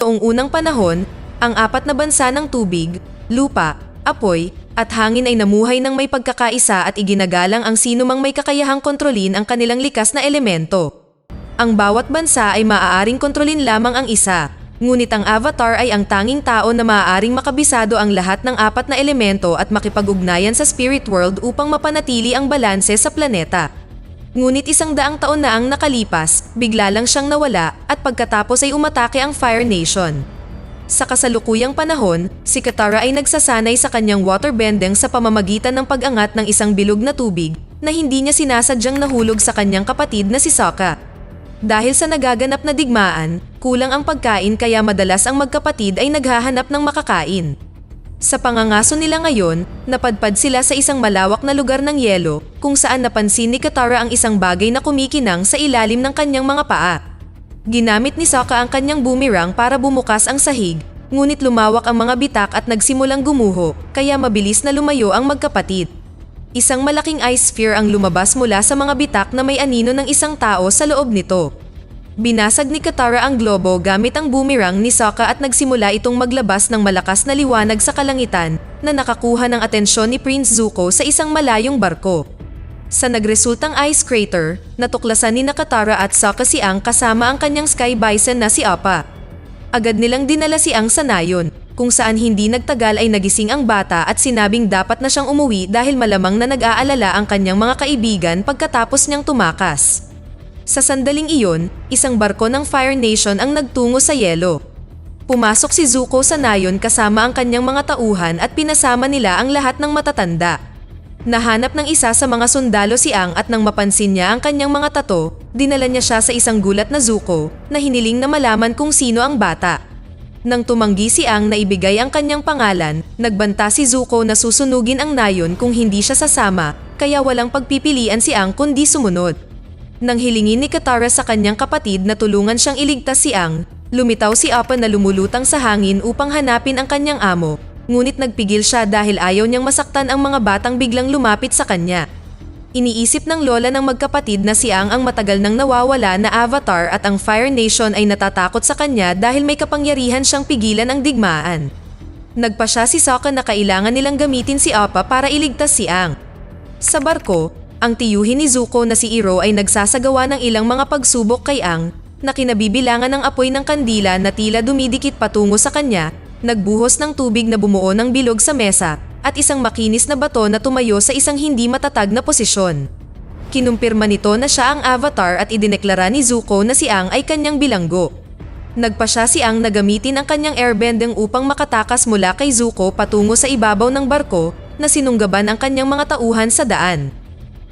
Noong unang panahon, ang apat na bansa ng tubig, lupa, apoy, at hangin ay namuhay ng may pagkakaisa at iginagalang ang sinumang may kakayahang kontrolin ang kanilang likas na elemento. Ang bawat bansa ay maaaring kontrolin lamang ang isa, ngunit ang avatar ay ang tanging tao na maaaring makabisado ang lahat ng apat na elemento at makipag-ugnayan sa spirit world upang mapanatili ang balanse sa planeta. Ngunit 100 taon na ang nakalipas, bigla lang siyang nawala at pagkatapos ay umatake ang Fire Nation. Sa kasalukuyang panahon, si Katara ay nagsasanay sa kanyang waterbending sa pamamagitan ng pag-angat ng isang bilog na tubig na hindi niya sinasadyang nahulog sa kanyang kapatid na si Sokka. Dahil sa nagaganap na digmaan, kulang ang pagkain kaya madalas ang magkapatid ay naghahanap ng makakain. Sa pangangaso nila ngayon, napadpad sila sa isang malawak na lugar ng yelo kung saan napansin ni Katara ang isang bagay na kumikinang sa ilalim ng kanyang mga paa. Ginamit ni Sokka ang kanyang boomerang para bumukas ang sahig, ngunit lumawak ang mga bitak at nagsimulang gumuho, kaya mabilis na lumayo ang magkapatid. Isang malaking ice sphere ang lumabas mula sa mga bitak na may anino ng isang tao sa loob nito. Binasag ni Katara ang globo gamit ang boomerang ni Sokka at nagsimula itong maglabas ng malakas na liwanag sa kalangitan na nakakuha ng atensyon ni Prince Zuko sa isang malayong barko. Sa nagresultang ice crater, natuklasan ni Katara at Sokka si Aang kasama ang kanyang Sky Bison na si Appa. Agad nilang dinala si Aang sa nayon, kung saan hindi nagtagal ay nagising ang bata at sinabing dapat na siyang umuwi dahil malamang na nag-aalala ang kanyang mga kaibigan pagkatapos niyang tumakas. Sa sandaling iyon, isang barko ng Fire Nation ang nagtungo sa yelo. Pumasok si Zuko sa nayon kasama ang kanyang mga tauhan at pinasama nila ang lahat ng matatanda. Nahanap ng isa sa mga sundalo si Aang at nang mapansin niya ang kanyang mga tato, dinala niya siya sa isang gulat na Zuko na hiniling na malaman kung sino ang bata. Nang tumanggi si Aang na ibigay ang kanyang pangalan, nagbanta si Zuko na susunugin ang nayon kung hindi siya sasama, kaya walang pagpipilian si Aang kundi sumunod. Nang hilingin ni Katara sa kanyang kapatid na tulungan siyang iligtas si Aang, lumitaw si Appa na lumulutang sa hangin upang hanapin ang kanyang amo, ngunit nagpigil siya dahil ayaw niyang masaktan ang mga batang biglang lumapit sa kanya. Iniisip ng lola ng magkapatid na si Aang ang matagal nang nawawala na avatar at ang Fire Nation ay natatakot sa kanya dahil may kapangyarihan siyang pigilan ang digmaan. Nagpasya si Sokka na kailangan nilang gamitin si Appa para iligtas si Aang. Sa barko, ang tiyuhin ni Zuko na si Iroh ay nagsasagawa ng ilang mga pagsubok kay Aang na kinabibilangan ng apoy ng kandila na tila dumidikit patungo sa kanya, nagbuhos ng tubig na bumuo ng bilog sa mesa at isang makinis na bato na tumayo sa isang hindi matatag na posisyon. Kinumpirma nito na siya ang avatar at idineklara ni Zuko na si Aang ay kanyang bilanggo. Nagpasya si Aang na gamitin ang kanyang airbending upang makatakas mula kay Zuko patungo sa ibabaw ng barko na sinunggaban ang kanyang mga tauhan sa daan.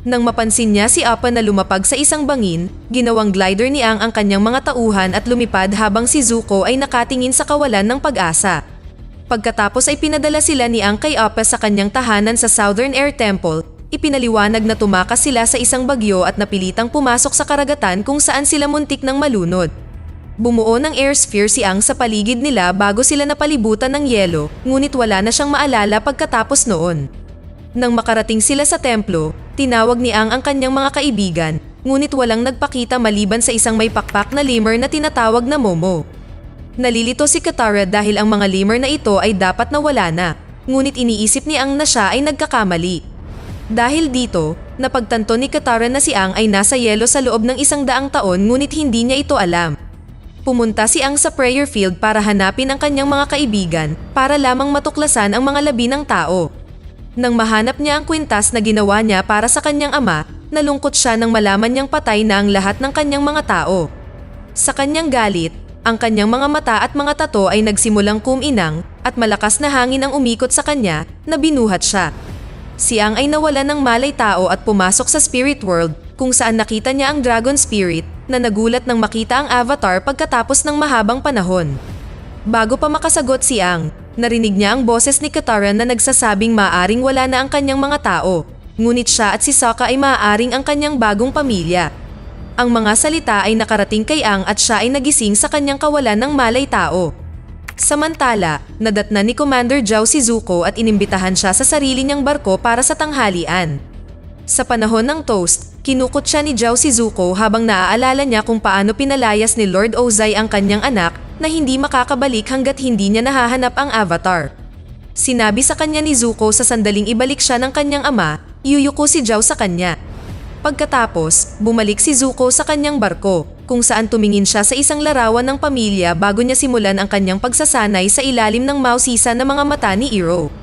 Nang mapansin niya si Appa na lumapag sa isang bangin, ginawang glider ni Aang ang kanyang mga tauhan at lumipad habang si Zuko ay nakatingin sa kawalan ng pag-asa. Pagkatapos ay pinadala sila ni Aang kay Appa sa kanyang tahanan sa Southern Air Temple, ipinaliwanag na tumakas sila sa isang bagyo at napilitang pumasok sa karagatan kung saan sila muntik ng malunod. Bumuo ng air sphere si Aang sa paligid nila bago sila napalibutan ng yelo, ngunit wala na siyang maalala pagkatapos noon. Nang makarating sila sa templo, tinawag ni Aang ang kanyang mga kaibigan, ngunit walang nagpakita maliban sa isang may pakpak na lemur na tinatawag na Momo. Nalilito si Katara dahil ang mga lemur na ito ay dapat nawala na, ngunit iniisip ni Aang na siya ay nagkakamali. Dahil dito, napagtanto ni Katara na si Aang ay nasa yelo sa loob ng 100 taon ngunit hindi niya ito alam. Pumunta si Aang sa prayer field para hanapin ang kanyang mga kaibigan para lamang matuklasan ang mga labi ng tao. Nang mahanap niya ang kwintas na ginawa niya para sa kanyang ama, nalungkot siya nang malaman niyang patay na ang lahat ng kanyang mga tao. Sa kanyang galit, ang kanyang mga mata at mga tato ay nagsimulang kuminang at malakas na hangin ang umikot sa kanya na binuhat siya. Si Aang ay nawalan ng malay tao at pumasok sa spirit world kung saan nakita niya ang dragon spirit na nagulat nang makita ang avatar pagkatapos ng mahabang panahon. Bago pa makasagot si Aang, narinig niya ang boses ni Katara na nagsasabing maaaring wala na ang kanyang mga tao, ngunit siya at si Sokka ay maaaring ang kanyang bagong pamilya. Ang mga salita ay nakarating kay Aang at siya ay nagising sa kanyang kawalan ng malay tao. Samantala, nadatna ni Commander Zhao si Zuko at inimbitahan siya sa sarili niyang barko para sa tanghalian. Sa panahon ng toast, kinukot siya ni Zhao si Zuko habang naaalala niya kung paano pinalayas ni Lord Ozai ang kanyang anak na hindi makakabalik hanggat hindi niya nahahanap ang avatar. Sinabi sa kanya ni Zuko sa sandaling ibalik siya ng kanyang ama, yuyuko si Zhao sa kanya. Pagkatapos, bumalik si Zuko sa kanyang barko, kung saan tumingin siya sa isang larawan ng pamilya bago niya simulan ang kanyang pagsasanay sa ilalim ng mausisa na mga mata ni Iroh.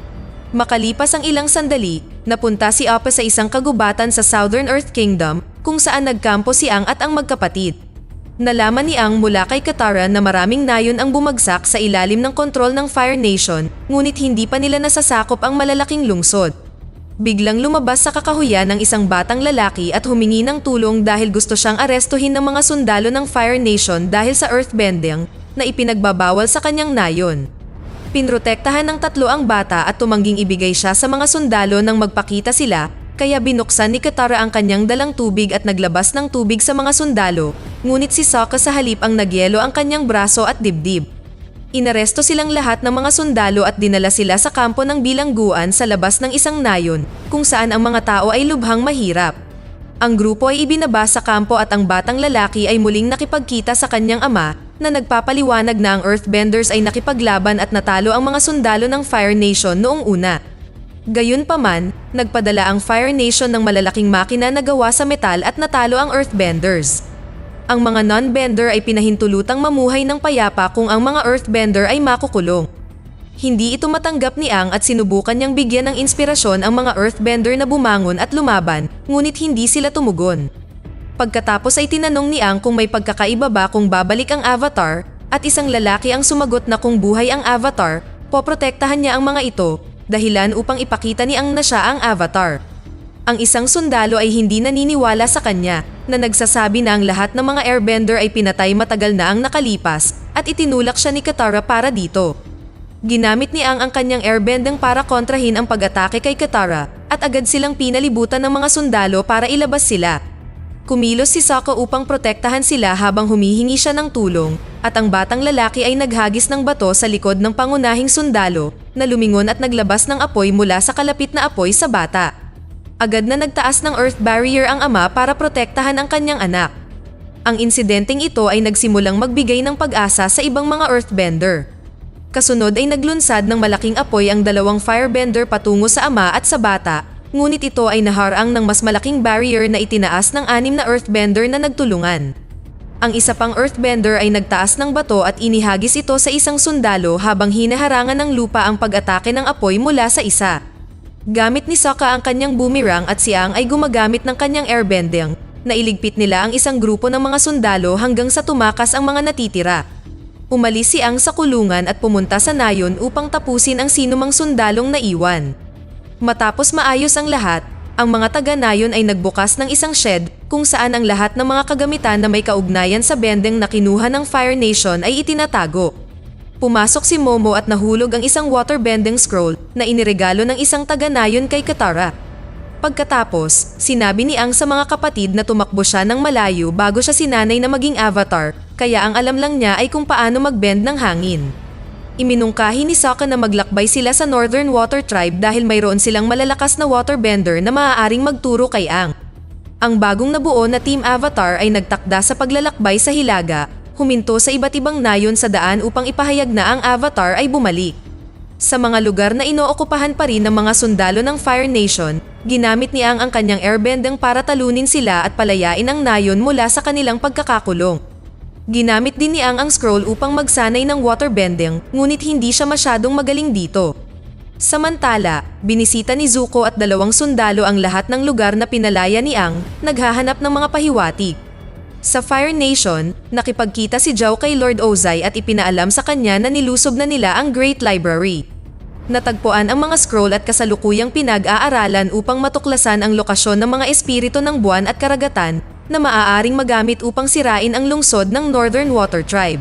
Makalipas ang ilang sandali, napunta si Appa sa isang kagubatan sa Southern Earth Kingdom kung saan nagkampo si Aang at ang magkapatid. Nalaman ni Aang mula kay Katara na maraming nayon ang bumagsak sa ilalim ng kontrol ng Fire Nation, ngunit hindi pa nila nasasakop ang malalaking lungsod. Biglang lumabas sa kakahuyan ng isang batang lalaki at humingi ng tulong dahil gusto siyang arestuhin ng mga sundalo ng Fire Nation dahil sa earthbending na ipinagbabawal sa kanyang nayon. Pinrotektahan ng tatlo ang bata at tumangging ibigay siya sa mga sundalo nang magpakita sila, kaya binuksan ni Katara ang kanyang dalang tubig at naglabas ng tubig sa mga sundalo, ngunit si Sokka sa halip ang nagyelo ang kanyang braso at dibdib. Inaresto silang lahat ng mga sundalo at dinala sila sa kampo ng bilangguan sa labas ng isang nayon, kung saan ang mga tao ay lubhang mahirap. Ang grupo ay ibinaba sa kampo at ang batang lalaki ay muling nakipagkita sa kanyang ama, na nagpapaliwanag na ang Earthbenders ay nakipaglaban at natalo ang mga sundalo ng Fire Nation noong una. Gayunpaman, nagpadala ang Fire Nation ng malalaking makina na gawa sa metal at natalo ang Earthbenders. Ang mga non-bender ay pinahintulutang mamuhay ng payapa kung ang mga Earthbender ay makukulong. Hindi ito matanggap ni Aang at sinubukan niyang bigyan ng inspirasyon ang mga Earthbender na bumangon at lumaban, ngunit hindi sila tumugon. Pagkatapos ay tinanong ni Aang kung may pagkakaiba ba kung babalik ang avatar, at isang lalaki ang sumagot na kung buhay ang avatar, poprotektahan niya ang mga ito, dahilan upang ipakita ni Aang na siya ang avatar. Ang isang sundalo ay hindi naniniwala sa kanya, na nagsasabi na ang lahat ng mga airbender ay pinatay matagal na ang nakalipas, at itinulak siya ni Katara para dito. Ginamit ni Aang ang kanyang airbending para kontrahin ang pag-atake kay Katara, at agad silang pinalibutan ng mga sundalo para ilabas sila. Kumilos si Sokka upang protektahan sila habang humihingi siya ng tulong, at ang batang lalaki ay naghagis ng bato sa likod ng pangunahing sundalo na lumingon at naglabas ng apoy mula sa kalapit na apoy sa bata. Agad na nagtaas ng earth barrier ang ama para protektahan ang kanyang anak. Ang insidenteng ito ay nagsimulang magbigay ng pag-asa sa ibang mga earthbender. Kasunod ay naglunsad ng malaking apoy ang dalawang firebender patungo sa ama at sa bata, ngunit ito ay naharang ng mas malaking barrier na itinaas ng 6 na earthbender na nagtulungan. Ang isa pang earthbender ay nagtaas ng bato at inihagis ito sa isang sundalo habang hinaharangan ng lupa ang pag-atake ng apoy mula sa isa. Gamit ni Sokka ang kanyang boomerang at si Aang ay gumagamit ng kanyang airbending, na iligpit nila ang isang grupo ng mga sundalo hanggang sa tumakas ang mga natitira. Umalis si Aang sa kulungan at pumunta sa nayon upang tapusin ang sinumang sundalong naiwan. Matapos maayos ang lahat, ang mga taga-nayon ay nagbukas ng isang shed kung saan ang lahat ng mga kagamitan na may kaugnayan sa bending na kinuha ng Fire Nation ay itinatago. Pumasok si Momo at nahulog ang isang waterbending scroll na iniregalo ng isang taga-nayon kay Katara. Pagkatapos, sinabi ni Aang sa mga kapatid na tumakbo siya ng malayo bago siya sinanay na maging avatar, kaya ang alam lang niya ay kung paano mag-bend ng hangin. Iminungkahi ni Sokka na maglakbay sila sa Northern Water Tribe dahil mayroon silang malalakas na waterbender na maaaring magturo kay Aang. Ang bagong nabuo na Team Avatar ay nagtakda sa paglalakbay sa Hilaga, huminto sa iba't ibang nayon sa daan upang ipahayag na ang Avatar ay bumalik. Sa mga lugar na inookupahan pa rin ng mga sundalo ng Fire Nation, ginamit ni Aang ang kanyang airbending para talunin sila at palayain ang nayon mula sa kanilang pagkakakulong. Ginamit din ni Aang ang scroll upang magsanay ng waterbending, ngunit hindi siya masyadong magaling dito. Samantala, binisita ni Zuko at 2 sundalo ang lahat ng lugar na pinalaya ni Aang, naghahanap ng mga pahiwatig. Sa Fire Nation, nakipagkita si Zhao kay Lord Ozai at ipinaalam sa kanya na nilusob na nila ang Great Library. Natagpuan ang mga scroll at kasalukuyang pinag-aaralan upang matuklasan ang lokasyon ng mga espiritu ng buwan at karagatan na maaaring magamit upang sirain ang lungsod ng Northern Water Tribe.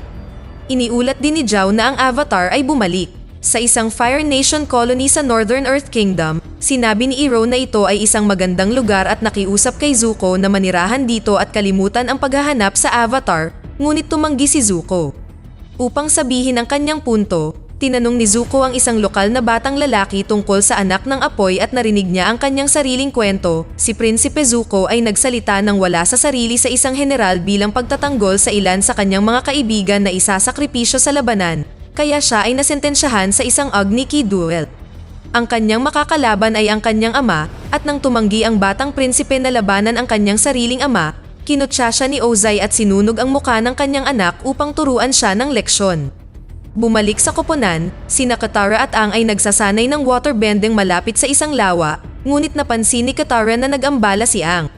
Iniulat din ni Zhao na ang Avatar ay bumalik. Sa isang Fire Nation colony sa Northern Earth Kingdom, sinabi ni Iroh na ito ay isang magandang lugar at nakiusap kay Zuko na manirahan dito at kalimutan ang paghahanap sa Avatar, ngunit tumanggi si Zuko. Upang sabihin ang kanyang punto, Tinanong ni Zuko ang isang lokal na batang lalaki tungkol sa anak ng apoy at narinig niya ang kanyang sariling kwento. Si Prinsipe Zuko ay nagsalita ng wala sa sarili sa isang general bilang pagtatanggol sa ilan sa kanyang mga kaibigan na isasakripisyo sa labanan, kaya siya ay nasentensyahan sa isang Agni Ki duel. Ang kanyang makakalaban ay ang kanyang ama, at nang tumanggi ang batang prinsipe na labanan ang kanyang sariling ama, kinutya siya ni Ozai at sinunog ang mukha ng kanyang anak upang turuan siya ng leksyon. Bumalik sa koponan, sina Katara at Aang ay nagsasanay ng waterbending malapit sa isang lawa, ngunit napansin ni Katara na nag-ambala si Aang.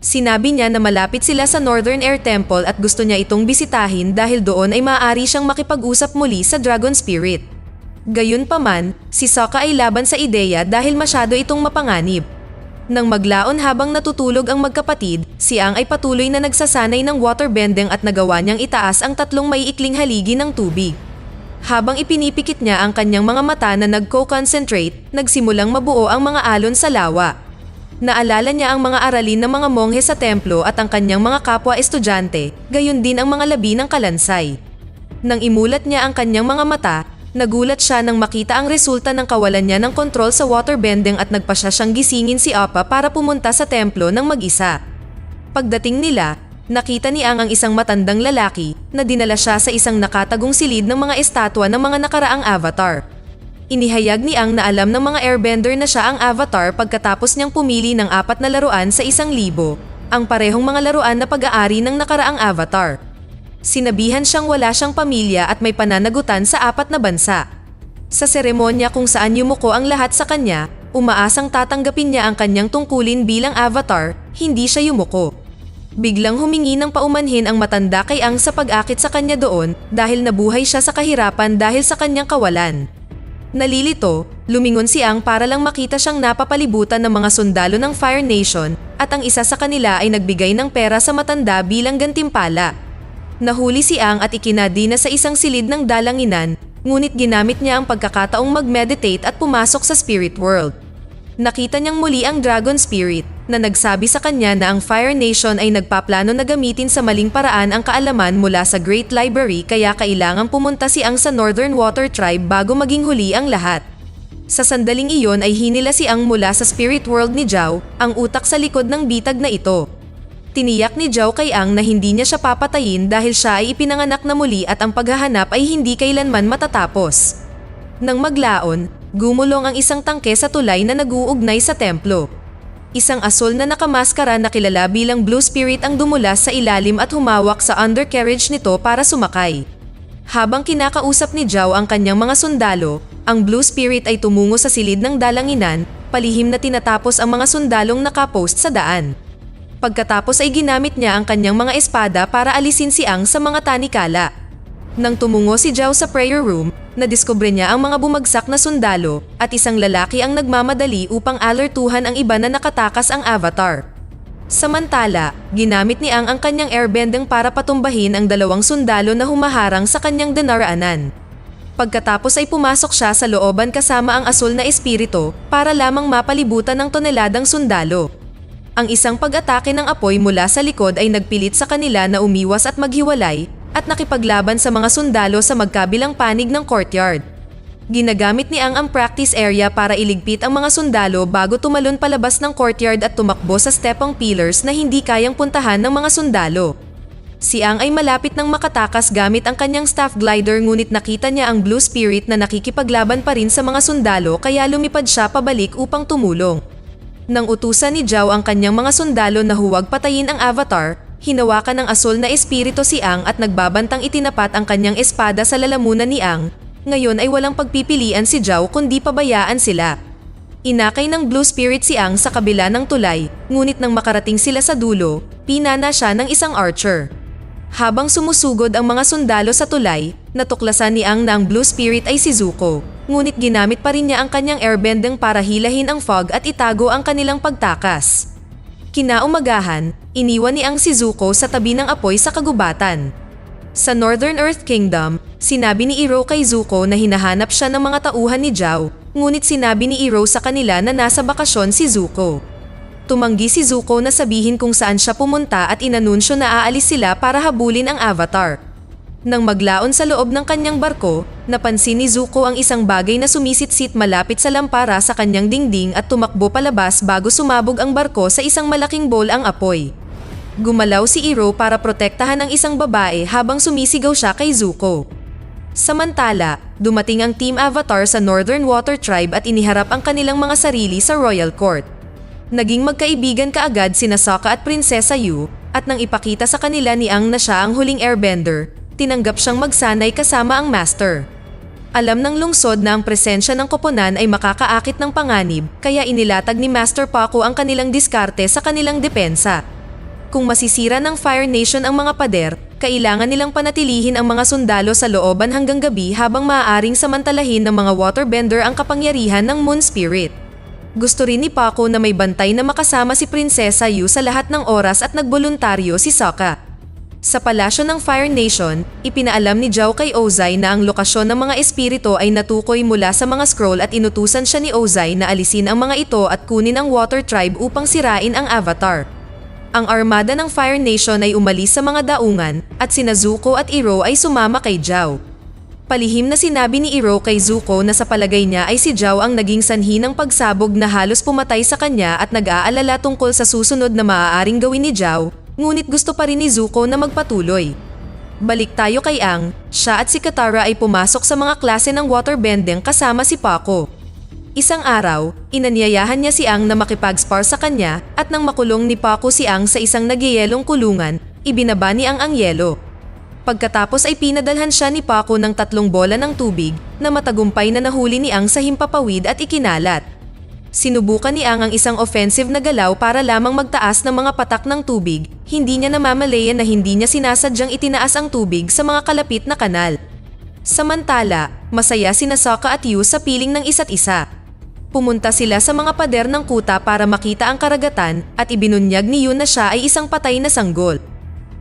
Sinabi niya na malapit sila sa Northern Air Temple at gusto niya itong bisitahin dahil doon ay maaari siyang makipag-usap muli sa Dragon Spirit. Gayunpaman, si Sokka ay laban sa ideya dahil masyado itong mapanganib. Nang maglaon habang natutulog ang magkapatid, si Aang ay patuloy na nagsasanay ng waterbending at nagawa niyang itaas ang tatlong maiikling haligi ng tubig. Habang ipinipikit niya ang kanyang mga mata na nagko-concentrate, nagsimulang mabuo ang mga alon sa lawa. Naalala niya ang mga aralin ng mga monghe sa templo at ang kanyang mga kapwa-estudyante, gayon din ang mga labi ng kalansay. Nang imulat niya ang kanyang mga mata, nagulat siya nang makita ang resulta ng kawalan niya ng kontrol sa waterbending at nagpasya siyang gisingin si Appa para pumunta sa templo ng mag-isa. Pagdating nila, nakita ni Aang ang isang matandang lalaki na dinala siya sa isang nakatagong silid ng mga estatwa ng mga nakaraang avatar. Inihayag ni Aang na alam ng mga airbender na siya ang avatar pagkatapos niyang pumili ng 4 na laruan sa 1,000, ang parehong mga laruan na pag-aari ng nakaraang avatar. Sinabihan siyang wala siyang pamilya at may pananagutan sa 4 na bansa. Sa seremonya kung saan yumuko ang lahat sa kanya, umaasang tatanggapin niya ang kanyang tungkulin bilang avatar, hindi siya yumuko. Biglang humingi ng paumanhin ang matanda kay Aang sa pag-akit sa kanya doon dahil nabuhay siya sa kahirapan dahil sa kanyang kawalan. Nalilito, lumingon si Aang para lang makita siyang napapalibutan ng mga sundalo ng Fire Nation at ang isa sa kanila ay nagbigay ng pera sa matanda bilang gantimpala. Nahuli si Aang at ikinadina sa isang silid ng dalanginan, ngunit ginamit niya ang pagkakataong mag-meditate at pumasok sa spirit world. Nakita niyang muli ang Dragon Spirit na nagsabi sa kanya na ang Fire Nation ay nagpaplano na gamitin sa maling paraan ang kaalaman mula sa Great Library kaya kailangang pumunta si Aang sa Northern Water Tribe bago maging huli ang lahat. Sa sandaling iyon ay hinila si Aang mula sa spirit world ni Zhao, ang utak sa likod ng bitag na ito. Tiniyak ni Zhao kay Aang na hindi niya siya papatayin dahil siya ay ipinanganak na muli at ang paghahanap ay hindi kailanman matatapos. Nang maglaon, gumulong ang isang tangke sa tulay na nag-uugnay sa templo. Isang asul na nakamaskara na kilala bilang Blue Spirit ang dumulas sa ilalim at humawak sa undercarriage nito para sumakay. Habang kinakausap ni Zhao ang kanyang mga sundalo, ang Blue Spirit ay tumungo sa silid ng dalanginan, palihim na tinatapos ang mga sundalong nakapost sa daan. Pagkatapos ay ginamit niya ang kanyang mga espada para alisin si Aang sa mga tanikala. Nang tumungo si Zhao sa prayer room, nadiskubre niya ang mga bumagsak na sundalo at isang lalaki ang nagmamadali upang alertuhan ang iba na nakatakas ang avatar. Samantala, ginamit ni Aang ang kanyang airbending para patumbahin ang 2 sundalo na humaharang sa kanyang dinaraanan. Pagkatapos ay pumasok siya sa looban kasama ang asul na espiritu para lamang mapalibutan ng toneladang sundalo. Ang isang pag-atake ng apoy mula sa likod ay nagpilit sa kanila na umiwas at maghiwalay at nakipaglaban sa mga sundalo sa magkabilang panig ng courtyard. Ginagamit ni Aang ang practice area para iligpit ang mga sundalo bago tumalon palabas ng courtyard at tumakbo sa stepang pillars na hindi kayang puntahan ng mga sundalo. Si Aang ay malapit nang makatakas gamit ang kanyang staff glider ngunit nakita niya ang Blue Spirit na nakikipaglaban pa rin sa mga sundalo kaya lumipad siya pabalik upang tumulong. Nang utusan ni Zhao ang kanyang mga sundalo na huwag patayin ang avatar, hinawakan ng asul na espiritu si Aang at nagbabantang itinapat ang kanyang espada sa lalamunan ni Aang. Ngayon ay walang pagpipilian si Zhao kundi pabayaan sila. Inakay ng Blue Spirit si Aang sa kabila ng tulay, ngunit nang makarating sila sa dulo, pinana siya ng isang archer. Habang sumusugod ang mga sundalo sa tulay, natuklasan ni Aang na ang Blue Spirit ay si Zuko, ngunit ginamit pa rin niya ang kanyang airbending para hilahin ang fog at itago ang kanilang pagtakas. Kinaumagahan, iniwan ni Aang si Zuko sa tabi ng apoy sa kagubatan. Sa Northern Earth Kingdom, sinabi ni Iroh kay Zuko na hinahanap siya ng mga tauhan ni Zhao, ngunit sinabi ni Iroh sa kanila na nasa bakasyon si Zuko. Tumanggi si Zuko na sabihin kung saan siya pumunta at inanunsyo na aalis sila para habulin ang avatar. Nang maglaon sa loob ng kanyang barko, Napansin ni Zuko ang isang bagay na sumisitsit malapit sa lampara sa kanyang dingding at tumakbo palabas bago sumabog ang barko sa isang malaking bowl ang apoy. Gumalaw si Iroh para protektahan ang isang babae habang sumisigaw siya kay Zuko. Samantala, dumating ang Team Avatar sa Northern Water Tribe at iniharap ang kanilang mga sarili sa Royal Court. Naging magkaibigan kaagad sina Sokka at Prinsesa Yu, at nang ipakita sa kanila ni Aang na siya ang huling airbender, tinanggap siyang magsanay kasama ang Master. Alam ng lungsod na ang presensya ng koponan ay makakaakit ng panganib, kaya inilatag ni Master Pakko ang kanilang diskarte sa kanilang depensa. Kung masisira ng Fire Nation ang mga pader, kailangan nilang panatilihin ang mga sundalo sa looban hanggang gabi habang maaaring samantalahin ng mga waterbender ang kapangyarihan ng Moon Spirit. Gusto rin ni Pakko na may bantay na makasama si Prinsesa Yu sa lahat ng oras at nagboluntaryo si Sokka. Sa palasyo ng Fire Nation, ipinaalam ni Zhao kay Ozai na ang lokasyon ng mga espiritu ay natukoy mula sa mga scroll at inutusan siya ni Ozai na alisin ang mga ito at kunin ang Water Tribe upang sirain ang Avatar. Ang armada ng Fire Nation ay umalis sa mga daungan at sina Zuko at Iroh ay sumama kay Zhao. Palihim na sinabi ni Iroh kay Zuko na sa palagay niya ay si Zhao ang naging sanhi ng pagsabog na halos pumatay sa kanya at nag-aalala tungkol sa susunod na maaaring gawin ni Zhao. Ngunit gusto pa rin ni Zuko na magpatuloy. Balik tayo kay Aang, siya at si Katara ay pumasok sa mga klase ng waterbending kasama si Pakko. Isang araw, inanyayahan niya si Aang na makipag-spar sa kanya at nang makulong ni Pakko si Aang sa isang nagyayelong kulungan, ibinaba ni Aang ang yelo. Pagkatapos ay pinadalhan siya ni Pakko ng 3 bola ng tubig na matagumpay na nahuli ni Aang sa himpapawid at ikinalat. Sinubukan ni Aang ang isang offensive na galaw para lamang magtaas ng mga patak ng tubig, hindi niya namamalayan na hindi niya sinasadyang itinaas ang tubig sa mga kalapit na kanal. Samantala, masaya sina Sokka at Yu sa piling ng isa't isa. Pumunta sila sa mga pader ng kuta para makita ang karagatan at ibinunyag ni Yu na siya ay isang patay na sanggol.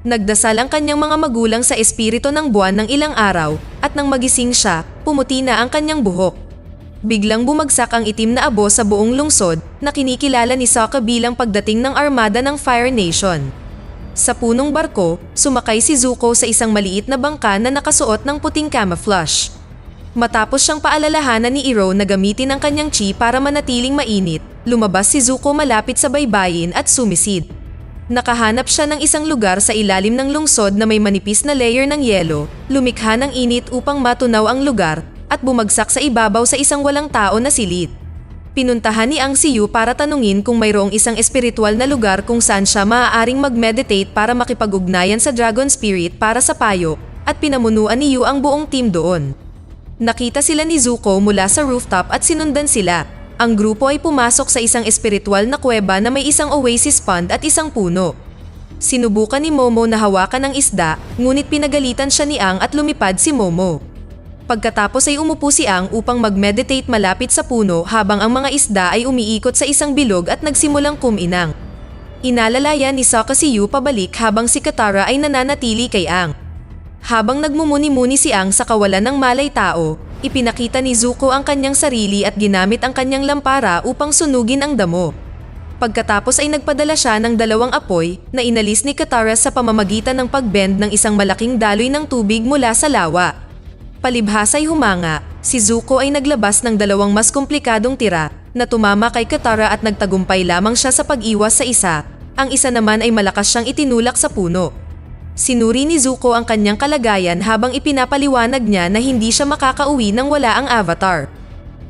Nagdasal ang kanyang mga magulang sa espiritu ng buwan ng ilang araw at nang magising siya, pumuti na ang kanyang buhok. Biglang bumagsak ang itim na abo sa buong lungsod na kinikilala ni Sokka bilang pagdating ng armada ng Fire Nation. Sa punong barko, sumakay si Zuko sa isang maliit na bangka na nakasuot ng puting camouflage. Matapos siyang paalalahanan ni Iroh na gamitin ang kanyang chi para manatiling mainit, lumabas si Zuko malapit sa baybayin at sumisid. Nakahanap siya ng isang lugar sa ilalim ng lungsod na may manipis na layer ng yelo, lumikha ng init upang matunaw ang lugar, at bumagsak sa ibabaw sa isang walang tao na silid. Pinuntahan ni Aang si Yu para tanungin kung mayroong isang espiritual na lugar kung saan siya maaaring mag-meditate para makipag-ugnayan sa Dragon Spirit para sa payo, at pinamunuan ni Yu ang buong team doon. Nakita sila ni Zuko mula sa rooftop at sinundan sila. Ang grupo ay pumasok sa isang espiritual na kuweba na may isang oasis pond at isang puno. Sinubukan ni Momo na hawakan ang isda, ngunit pinagalitan siya ni Aang at lumipad si Momo. Pagkatapos ay umupo si Aang upang mag-meditate malapit sa puno habang ang mga isda ay umiikot sa isang bilog at nagsimulang kuminang. Inalalayan ni Sokka si Yu pabalik habang si Katara ay nananatili kay Aang. Habang nagmumuni-muni si Aang sa kawalan ng malay tao, ipinakita ni Zuko ang kanyang sarili at ginamit ang kanyang lampara upang sunugin ang damo. Pagkatapos ay nagpadala siya ng 2 apoy na inalis ni Katara sa pamamagitan ng pagbend ng isang malaking daloy ng tubig mula sa lawa. Palibhas ay humanga, si Zuko ay naglabas ng 2 mas komplikadong tira na tumama kay Katara at nagtagumpay lamang siya sa pag-iwas sa isa, ang isa naman ay malakas siyang itinulak sa puno. Sinuri ni Zuko ang kanyang kalagayan habang ipinapaliwanag niya na hindi siya makakauwi nang wala ang Avatar.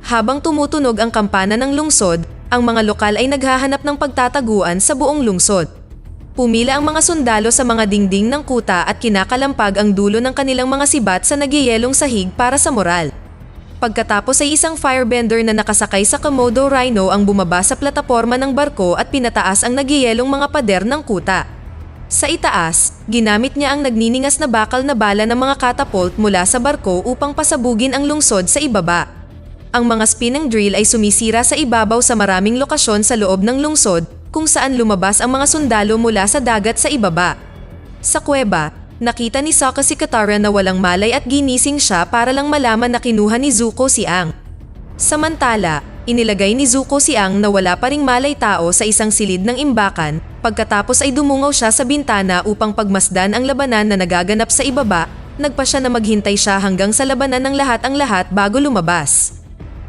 Habang tumutunog ang kampana ng lungsod, ang mga lokal ay naghahanap ng pagtataguan sa buong lungsod. Pumila ang mga sundalo sa mga dingding ng kuta at kinakalampag ang dulo ng kanilang mga sibat sa nagyayelong sahig para sa moral. Pagkatapos ay isang firebender na nakasakay sa Komodo Rhino ang bumaba sa plataporma ng barko at pinataas ang nagyayelong mga pader ng kuta. Sa itaas, ginamit niya ang nagniningas na bakal na bala ng mga catapult mula sa barko upang pasabugin ang lungsod sa ibaba. Ang mga spinning drill ay sumisira sa ibabaw sa maraming lokasyon sa loob ng lungsod, kung saan lumabas ang mga sundalo mula sa dagat sa ibaba. Sa kuweba, nakita ni Sokka si Katara na walang malay at ginising siya para lang malaman na kinuha ni Zuko si Aang. Samantala, inilagay ni Zuko si Aang na wala pa ring malay tao sa isang silid ng imbakan, pagkatapos ay dumungaw siya sa bintana upang pagmasdan ang labanan na nagaganap sa ibaba, nagpa siya na maghintay siya hanggang sa labanan ng lahat ang lahat bago lumabas.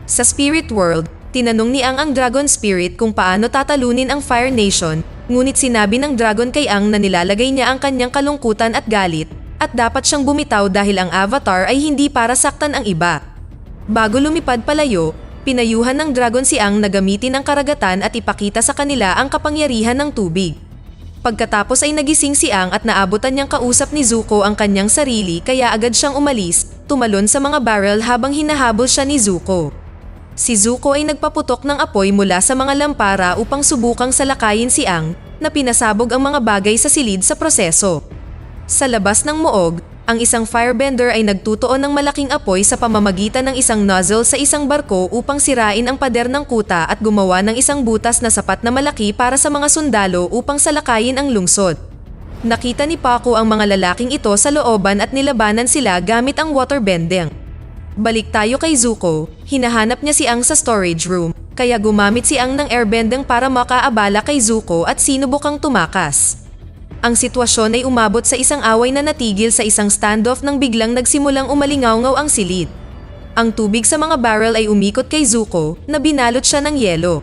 Sa Spirit World, tinanong ni ang Dragon Spirit kung paano tatalunin ang Fire Nation, ngunit sinabi ng Dragon kay Ang na nilalagay niya ang kanyang kalungkutan at galit, at dapat siyang bumitaw dahil ang Avatar ay hindi para saktan ang iba. Bago lumipad palayo, pinayuhan ng Dragon si Ang na gamitin ang karagatan at ipakita sa kanila ang kapangyarihan ng tubig. Pagkatapos ay nagising si Ang at naabutan niyang kausap ni Zuko ang kanyang sarili kaya agad siyang umalis, tumalon sa mga barrel habang hinahabol siya ni Zuko. Si Zuko ay nagpaputok ng apoy mula sa mga lampara upang subukang salakayin si Ang, na pinasabog ang mga bagay sa silid sa proseso. Sa labas ng Moog, ang isang firebender ay nagtutuon ng malaking apoy sa pamamagitan ng isang nozzle sa isang barko upang sirain ang pader ng kuta at gumawa ng isang butas na sapat na malaki para sa mga sundalo upang salakayin ang lungsod. Nakita ni Paco ang mga lalaking ito sa looban at nilabanan sila gamit ang waterbending. Balik tayo kay Zuko, hinahanap niya si Ang sa storage room, kaya gumamit si Ang ng airbending para makaabala kay Zuko at sinubukang tumakas. Ang sitwasyon ay umabot sa isang away na natigil sa isang standoff nang biglang nagsimulang umalingaw-ngaw ang silid. Ang tubig sa mga barrel ay umikot kay Zuko na binalot siya ng yelo.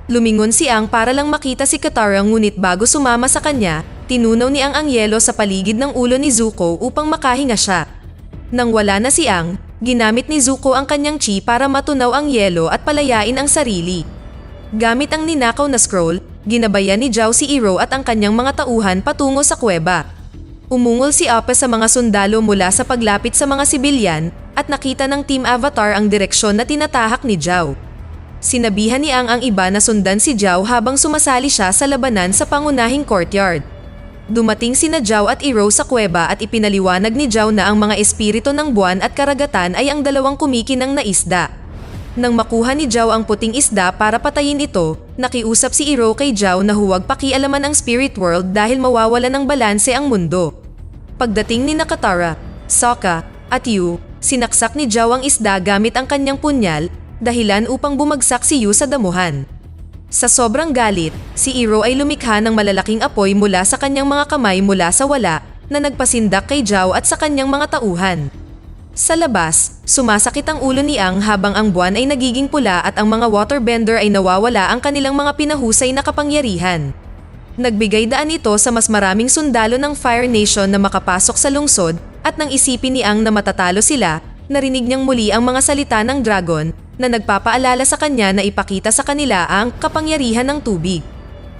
Lumingon si Ang para lang makita si Katara ngunit bago sumama sa kanya, tinunaw ni Ang yelo sa paligid ng ulo ni Zuko upang makahinga siya. Nang wala na si Ang, ginamit ni Zuko ang kanyang chi para matunaw ang yelo at palayain ang sarili. Gamit ang ninakaw na scroll, ginabayan ni Zhao si Iroh at ang kanyang mga tauhan patungo sa kuweba. Umungol si Appa sa mga sundalo mula sa paglapit sa mga sibilyan at nakita ng Team Avatar ang direksyon na tinatahak ni Zhao. Sinabihan ni Ang iba na sundan si Zhao habang sumasali siya sa labanan sa pangunahing courtyard. Dumating sina Zhao at Iroh sa kuweba at ipinaliwanag ni Zhao na ang mga espiritu ng buwan at karagatan ay ang dalawang kumikinang na isda. Nang makuha ni Zhao ang puting isda para patayin ito, nakiusap si Iroh kay Zhao na huwag pakialaman ang spirit world dahil mawawala ng balanse ang mundo. Pagdating ni Katara, Sokka, at Yu, sinaksak ni Zhao ang isda gamit ang kanyang punyal, dahilan upang bumagsak si Yu sa damuhan. Sa sobrang galit, si Iroh ay lumikha ng malalaking apoy mula sa kanyang mga kamay mula sa wala na nagpasindak kay Zhao at sa kanyang mga tauhan. Sa labas, sumasakit ang ulo ni Ang habang ang buwan ay nagiging pula at ang mga waterbender ay nawawala ang kanilang mga pinahusay na kapangyarihan. Nagbigay daan ito sa mas maraming sundalo ng Fire Nation na makapasok sa lungsod at nang isipin ni Ang na matatalo sila, narinig niyang muli ang mga salita ng dragon na nagpapaalala sa kanya na ipakita sa kanila ang kapangyarihan ng tubig.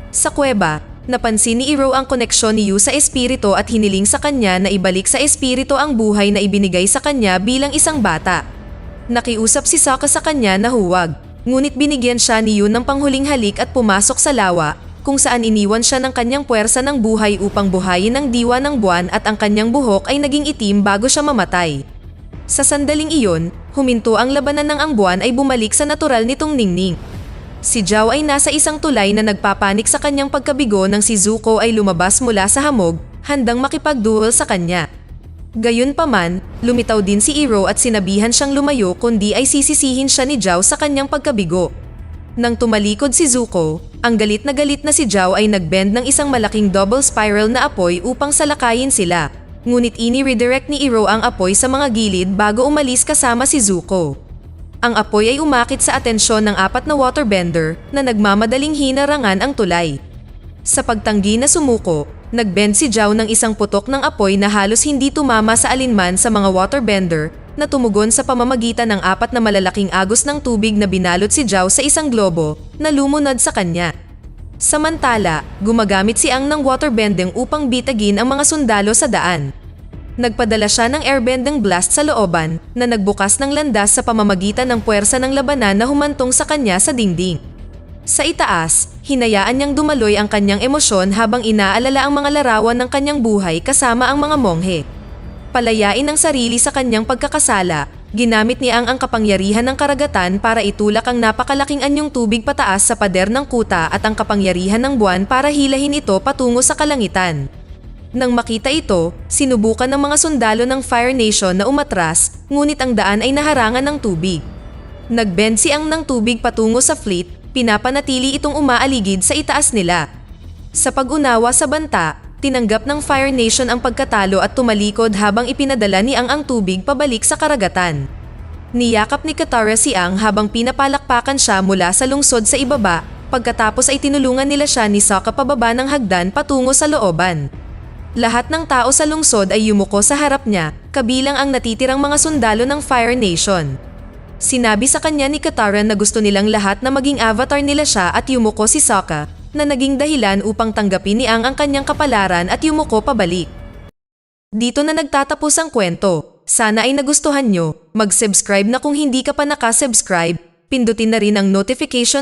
Sa kuweba, napansin ni Iroh ang koneksyon ni Yu sa espiritu at hiniling sa kanya na ibalik sa espiritu ang buhay na ibinigay sa kanya bilang isang bata. Nakiusap si Sokka sa kanya na huwag, ngunit binigyan siya ni Yu ng panghuling halik at pumasok sa lawa, kung saan iniwan siya ng kanyang puwersa ng buhay upang buhayin ang diwa ng buwan at ang kanyang buhok ay naging itim bago siya mamatay. Sa sandaling iyon, huminto ang labanan ng ang buwan ay bumalik sa natural nitong ningning. Si Zhao ay nasa isang tulay na nagpapanik sa kanyang pagkabigo nang si Zuko ay lumabas mula sa hamog, handang makipagduel sa kanya. Gayunpaman, lumitaw din si Iroh at sinabihan siyang lumayo kundi ay sisisihin siya ni Zhao sa kanyang pagkabigo. Nang tumalikod si Zuko, ang galit na si Zhao ay nagbend ng isang malaking double spiral na apoy upang salakayin sila. Ngunit ini-redirect ni Iroh ang apoy sa mga gilid bago umalis kasama si Zuko. Ang apoy ay umakit sa atensyon ng 4 na waterbender na nagmamadaling hinarangan ang tulay. Sa pagtanggi na sumuko, nagbend si Zhao ng isang putok ng apoy na halos hindi tumama sa alinman sa mga waterbender na tumugon sa pamamagitan ng 4 na malalaking agos ng tubig na binalot si Zhao sa isang globo na lumunod sa kanya. Samantala, gumagamit si Ang ng waterbending upang bitagin ang mga sundalo sa daan. Nagpadala siya ng airbending blast sa looban na nagbukas ng landas sa pamamagitan ng puwersa ng labanan na humantong sa kanya sa dingding. Sa itaas, hinayaan niyang dumaloy ang kanyang emosyon habang inaalala ang mga larawan ng kanyang buhay kasama ang mga monghe. Palayain ang sarili sa kanyang pagkakasala, ginamit niya ang kapangyarihan ng karagatan para itulak ang napakalaking anyong tubig pataas sa pader ng kuta at ang kapangyarihan ng buwan para hilahin ito patungo sa kalangitan. Nang makita ito, sinubukan ng mga sundalo ng Fire Nation na umatras, ngunit ang daan ay naharangan ng tubig. Nagbend si Ang ng tubig patungo sa fleet, pinapanatili itong umaaligid sa itaas nila. Sa pag-unawa sa banta, tinanggap ng Fire Nation ang pagkatalo at tumalikod habang ipinadala ni Ang tubig pabalik sa karagatan. Niyakap ni Katara si Ang habang pinapalakpakan siya mula sa lungsod sa ibaba, pagkatapos ay tinulungan nila siya ni Sokka pababa ng hagdan patungo sa looban. Lahat ng tao sa lungsod ay yumuko sa harap niya, kabilang ang natitirang mga sundalo ng Fire Nation. Sinabi sa kanya ni Katara na gusto nilang lahat na maging avatar nila siya at yumuko si Sokka, na naging dahilan upang tanggapin ni Ang kanyang kapalaran at yumuko pabalik. Dito na nagtatapos ang kwento. Sana ay nagustuhan nyo. Mag-subscribe na kung hindi ka pa nakasubscribe. Pindutin na rin ang notification